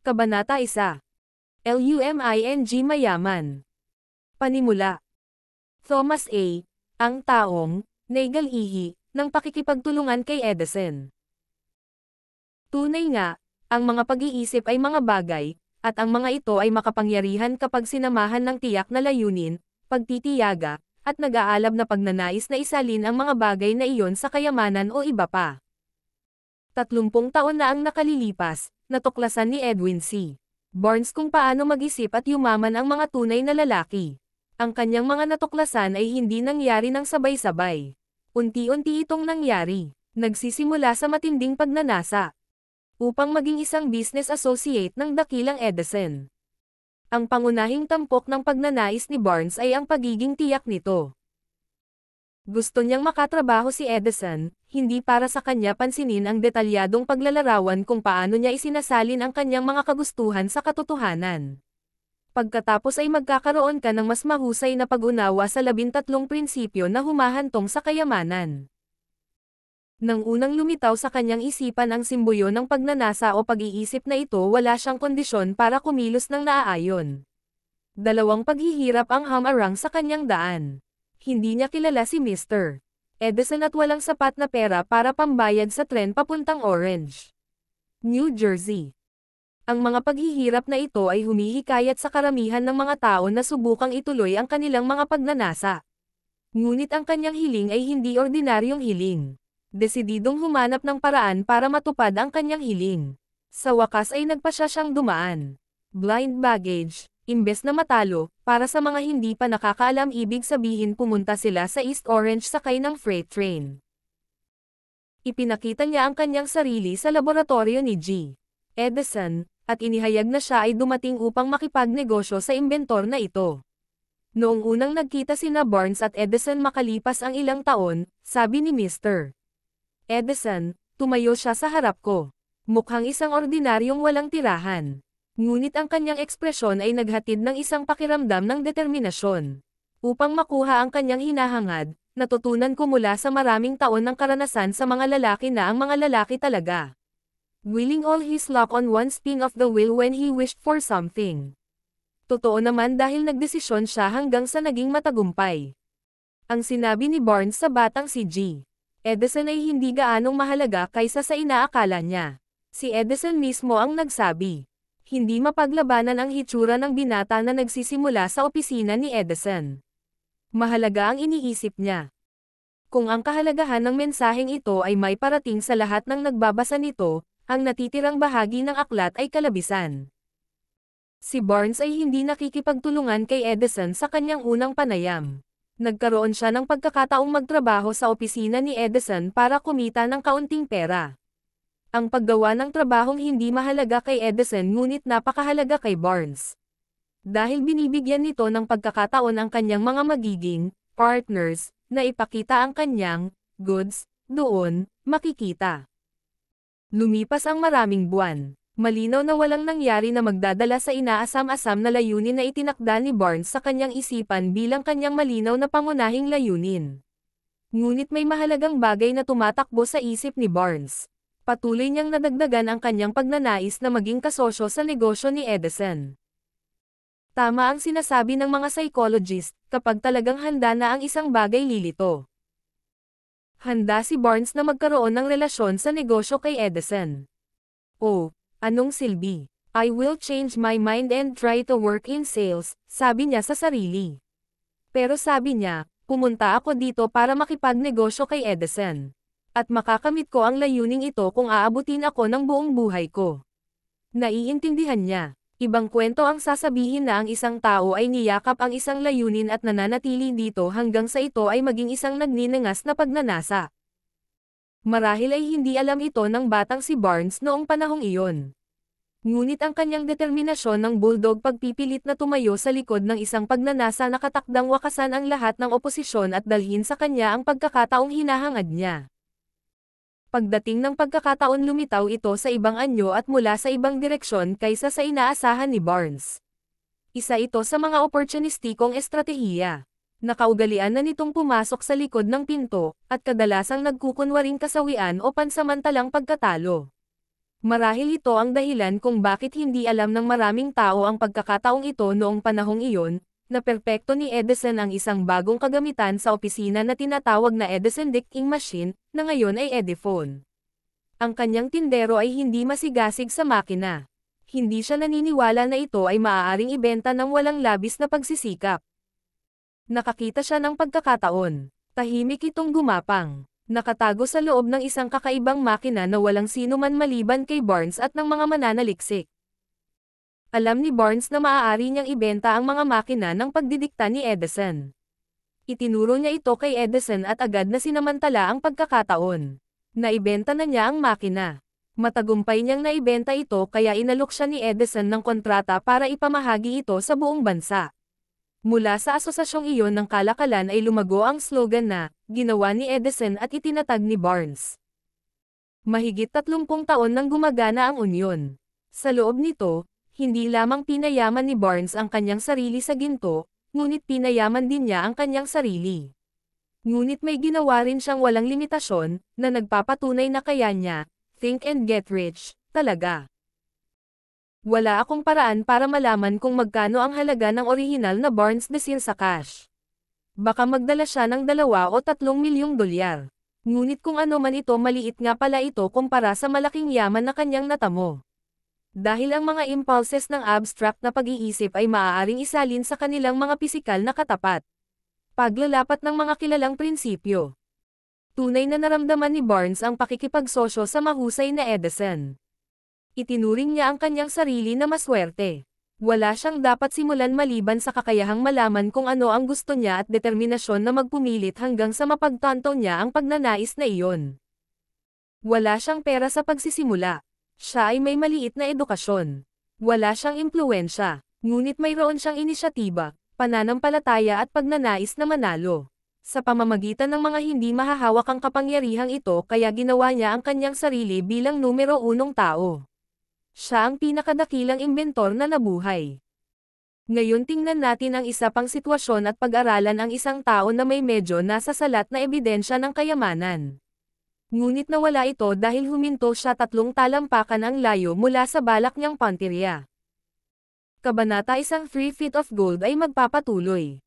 Kabanata 1. Luming mayaman. Panimula. Thomas A. Ang taong, naigal-ihi, ng pakikipagtulungan kay Edison. Tunay nga, ang mga pag-iisip ay mga bagay, at ang mga ito ay makapangyarihan kapag sinamahan ng tiyak na layunin, pagtitiyaga, at nag-aalab na pagnanais na isalin ang mga bagay na iyon sa kayamanan o iba pa. 30 taon na ang nakalilipas, natuklasan ni Edwin C. Barnes kung paano mag-isip at yumaman ang mga tunay na lalaki. Ang kanyang mga natuklasan ay hindi nangyari ng sabay-sabay. Unti-unti itong nangyari. Nagsisimula sa matinding pagnanasa upang maging isang business associate ng dakilang Edison. Ang pangunahing tampok ng pagnanais ni Barnes ay ang pagiging tiyak nito. Gusto niyang makatrabaho si Edison, hindi para sa kanya pansinin ang detalyadong paglalarawan kung paano niya isinasalin ang kanyang mga kagustuhan sa katotohanan. Pagkatapos ay magkakaroon ka ng mas mahusay na pag-unawa sa 13 prinsipyo na humahantong sa kayamanan. Nang unang lumitaw sa kanyang isipan ang simbolyo ng pagnanasa o pag-iisip na ito, wala siyang kondisyon para kumilos ng naaayon. Dalawang paghihirap ang hamarang sa kanyang daan. Hindi niya kilala si Mr. Edison at walang sapat na pera para pambayad sa tren papuntang Orange, New Jersey. Ang mga paghihirap na ito ay humihikayat sa karamihan ng mga tao na subukang ituloy ang kanilang mga pagnanasa. Ngunit ang kanyang hiling ay hindi ordinaryong hiling. Desididong humanap ng paraan para matupad ang kanyang hiling. Sa wakas ay nagpasya siyang dumaan. Blind baggage. Imbes na matalo, para sa mga hindi pa nakakaalam, ibig sabihin pumunta sila sa East Orange sakay ng freight train. Ipinakita niya ang kanyang sarili sa laboratorio ni G. Edison, at inihayag na siya ay dumating upang makipagnegosyo sa imbentor na ito. Noong unang nagkita sina Barnes at Edison makalipas ang ilang taon, sabi ni Mr. Edison, tumayo siya sa harap ko. Mukhang isang ordinaryong walang tirahan. Ngunit ang kanyang ekspresyon ay naghatid ng isang pakiramdam ng determinasyon. Upang makuha ang kanyang hinahangad, natutunan ko mula sa maraming taon ng karanasan sa mga lalaki na ang mga lalaki talaga willing all his luck on one spin of the wheel when he wished for something. Totoo naman dahil nagdesisyon siya hanggang sa naging matagumpay. Ang sinabi ni Barnes sa batang si G. Edison ay hindi gaanong mahalaga kaysa sa inaakala niya. Si Edison mismo ang nagsabi. Hindi mapaglabanan ang hitsura ng binata na nagsisimula sa opisina ni Edison. Mahalaga ang iniisip niya. Kung ang kahalagahan ng mensaheng ito ay may parating sa lahat ng nagbabasa nito, ang natitirang bahagi ng aklat ay kalabisan. Si Barnes ay hindi nakikipagtulungan kay Edison sa kanyang unang panayam. Nagkaroon siya ng pagkakataong magtrabaho sa opisina ni Edison para kumita ng kaunting pera. Ang paggawa ng trabahong hindi mahalaga kay Edison ngunit napakahalaga kay Barnes. Dahil binibigyan nito ng pagkakataon ang kanyang mga magiging partners na ipakita ang kanyang goods doon, makikita. Lumipas ang maraming buwan. Malinaw na walang nangyari na magdadala sa inaasam-asam na layunin na itinakda ni Barnes sa kanyang isipan bilang kanyang malinaw na pangunahing layunin. Ngunit may mahalagang bagay na tumatakbo sa isip ni Barnes. Patuloy niyang nadagdagan ang kanyang pagnanais na maging kasosyo sa negosyo ni Edison. Tama ang sinasabi ng mga psychologist, kapag talagang handa na ang isang bagay lilito. Handa si Barnes na magkaroon ng relasyon sa negosyo kay Edison. Oh, anong silbi? I will change my mind and try to work in sales, sabi niya sa sarili. Pero sabi niya, pumunta ako dito para makipagnegosyo kay Edison. At makakamit ko ang layuning ito kung aabutin ako ng buong buhay ko. Naiintindihan niya. Ibang kwento ang sasabihin na ang isang tao ay niyakap ang isang layunin at nananatili dito hanggang sa ito ay maging isang nagninangas na pagnanasa. Marahil ay hindi alam ito ng batang si Barnes noong panahong iyon. Ngunit ang kanyang determinasyon ng bulldog pagpipilit na tumayo sa likod ng isang pagnanasa na katakdang wakasan ang lahat ng oposisyon at dalhin sa kanya ang pagkakataong hinahangad niya. Pagdating ng pagkakataon lumitaw ito sa ibang anyo at mula sa ibang direksyon kaysa sa inaasahan ni Barnes. Isa ito sa mga oportunistikong estratehiya. Nakaugalian na nitong pumasok sa likod ng pinto, at kadalasang nagkukunwaring kasawian o pansamantalang pagkatalo. Marahil ito ang dahilan kung bakit hindi alam ng maraming tao ang pagkakataong ito noong panahong iyon, na perpekto ni Edison ang isang bagong kagamitan sa opisina na tinatawag na Edison Dicting Machine, na ngayon ay Edephone. Ang kanyang tindero ay hindi masigasig sa makina. Hindi siya naniniwala na ito ay maaaring ibenta ng walang labis na pagsisikap. Nakakita siya ng pagkakataon. Tahimik itong gumapang. Nakatago sa loob ng isang kakaibang makina na walang sino man maliban kay Barnes at ng mga mananaliksik. Alam ni Barnes na maaari niyang ibenta ang mga makina ng pagdidikta ni Edison. Itinuro niya ito kay Edison at agad na sinamantala ang pagkakataon. Naibenta na niya ang makina. Matagumpay niyang naibenta ito kaya inalok siya ni Edison ng kontrata para ipamahagi ito sa buong bansa. Mula sa asosasyong iyon ng kalakalan ay lumago ang slogan na, ginawa ni Edison at itinatag ni Barnes. Mahigit 30 taon nang gumagana ang unyon. Sa loob nito, hindi lamang pinayaman ni Barnes ang kanyang sarili sa ginto, ngunit pinayaman din niya ang kanyang sarili. Ngunit may ginawa rin siyang walang limitasyon, na nagpapatunay na kaya niya, think and get rich, talaga. Wala akong paraan para malaman kung magkano ang halaga ng orihinal na Barnes deal sa cash. Baka magdala siya ng 2 o 3 milyong dolyar. Ngunit kung ano man ito maliit nga pala ito kumpara sa malaking yaman na kanyang natamo. Dahil ang mga impulses ng abstract na pag-iisip ay maaaring isalin sa kanilang mga pisikal na katapat. Paglalapat ng mga kilalang prinsipyo. Tunay na naramdaman ni Barnes ang pakikipagsosyo sa mahusay na Edison. Itinuring niya ang kanyang sarili na maswerte. Wala siyang dapat simulan maliban sa kakayahang malaman kung ano ang gusto niya at determinasyon na magpumilit hanggang sa mapagtanto niya ang pagnanais na iyon. Wala siyang pera sa pagsisimula. Siya ay may maliit na edukasyon. Wala siyang impluwensya, ngunit mayroon siyang inisyatiba, pananampalataya at pagnanais na manalo. Sa pamamagitan ng mga hindi mahahawak ang kapangyarihang ito kaya ginawa niya ang kanyang sarili bilang numero 1 tao. Siya ang pinakadakilang inventor na nabuhay. Ngayon tingnan natin ang isa pang sitwasyon at pag-aralan ang isang tao na may medyo nasa salat na ebidensya ng kayamanan. Ngunit nawala ito dahil huminto siya 3 talampakan ang layo mula sa balak niyang pantirya. Kabanata 1 3 feet of gold ay magpapatuloy.